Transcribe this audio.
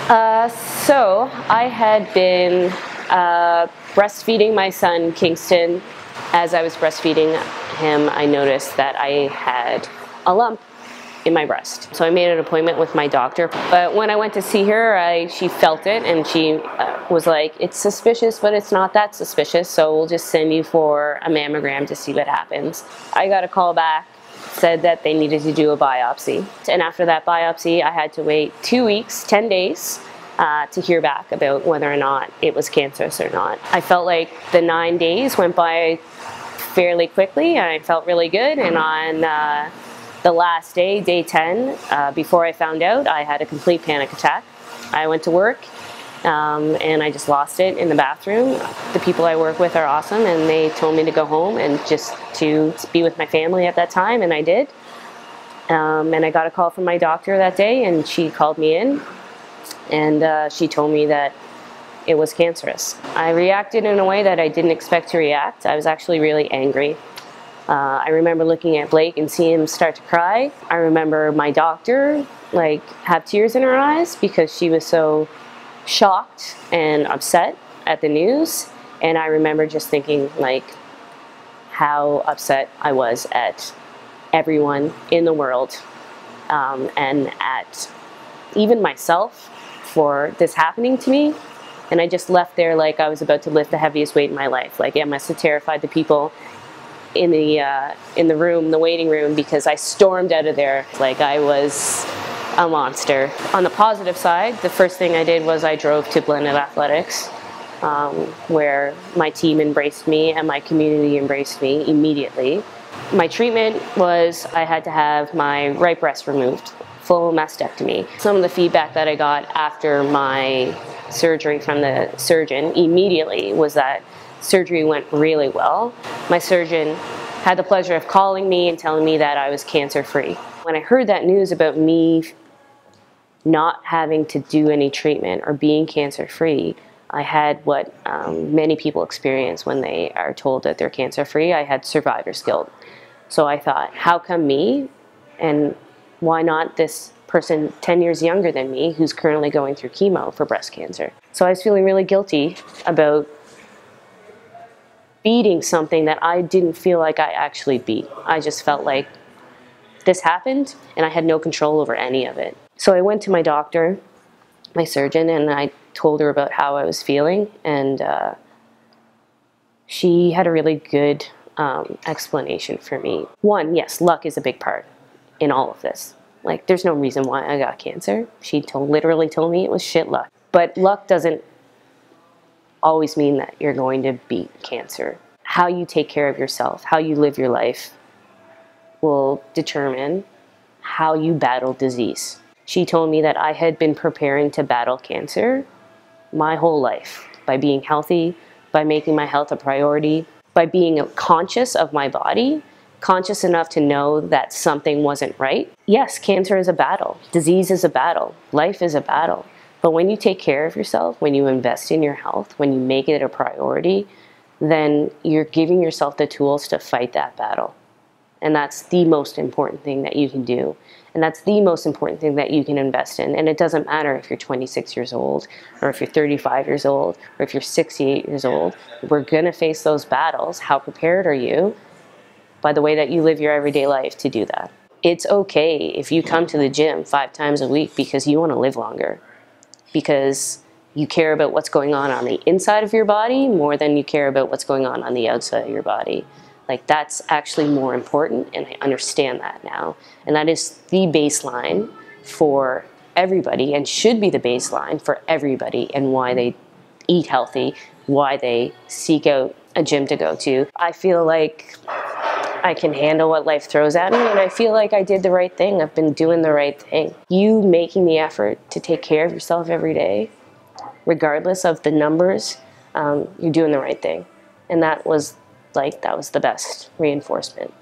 So I had been breastfeeding my son, Kingston. As I was breastfeeding him, I noticed that I had a lump in my breast. So I made an appointment with my doctor. But when I went to see her, she felt it, and she was like, it's suspicious, but it's not that suspicious, so we'll just send you for a mammogram to see what happens. I got a call back, said that they needed to do a biopsy. And after that biopsy, I had to wait 2 weeks, 10 days, to hear back about whether or not it was cancerous or not. I felt like the 9 days went by fairly quickly, and I felt really good. And on the last day, day 10, before I found out, I had a complete panic attack. I went to work, and I just lost it in the bathroom. The people I work with are awesome, and they told me to go home and just to be with my family at that time, and I did. And I got a call from my doctor that day, and she called me in, and she told me that it was cancerous. I reacted in a way that I didn't expect to react. I was actually really angry. I remember looking at Blake and seeing him start to cry. I remember my doctor have tears in her eyes because she was so shocked and upset at the news. And I remember just thinking how upset I was at everyone in the world, and at even myself for this happening to me. And I just left there like I was about to lift the heaviest weight in my life. It must have terrified the people in the room, the waiting room, because I stormed out of there like I was a monster. On the positive side, the first thing I did was I drove to Blended Athletics, where my team embraced me and my community embraced me immediately. My treatment was I had to have my right breast removed, full mastectomy. Some of the feedback that I got after my surgery from the surgeon immediately was that surgery went really well. My surgeon had the pleasure of calling me and telling me that I was cancer-free. When I heard that news about me not having to do any treatment or being cancer-free, I had what many people experience when they are told that they're cancer-free. I had survivor's guilt. So I thought, how come me? And why not this person 10 years younger than me who's currently going through chemo for breast cancer? So I was feeling really guilty about beating something that I didn't feel like I actually beat. I just felt like this happened and I had no control over any of it. So I went to my doctor, my surgeon, and I told her about how I was feeling, and she had a really good explanation for me. One, yes, luck is a big part in all of this. There's no reason why I got cancer. She literally told me it was shit luck. But luck doesn't always mean that you're going to beat cancer. How you take care of yourself, how you live your life, will determine how you battle disease. She told me that I had been preparing to battle cancer my whole life by being healthy, by making my health a priority, by being conscious of my body, conscious enough to know that something wasn't right. Yes, cancer is a battle. Disease is a battle. Life is a battle. But when you take care of yourself, when you invest in your health, when you make it a priority, then you're giving yourself the tools to fight that battle. And that's the most important thing that you can do. And that's the most important thing that you can invest in. And it doesn't matter if you're 26 years old, or if you're 35 years old, or if you're 68 years old. We're gonna face those battles. How prepared are you? By the way that you live your everyday life to do that. It's okay if you come to the gym 5 times a week because you wanna live longer, because you care about what's going on the inside of your body more than you care about what's going on the outside of your body. That's actually more important, and I understand that now. And that is the baseline for everybody, and should be the baseline for everybody, and why they eat healthy, why they seek out a gym to go to. I feel like I can handle what life throws at me, and I feel like I did the right thing. I've been doing the right thing. You making the effort to take care of yourself every day, regardless of the numbers, you're doing the right thing. And that was the best reinforcement.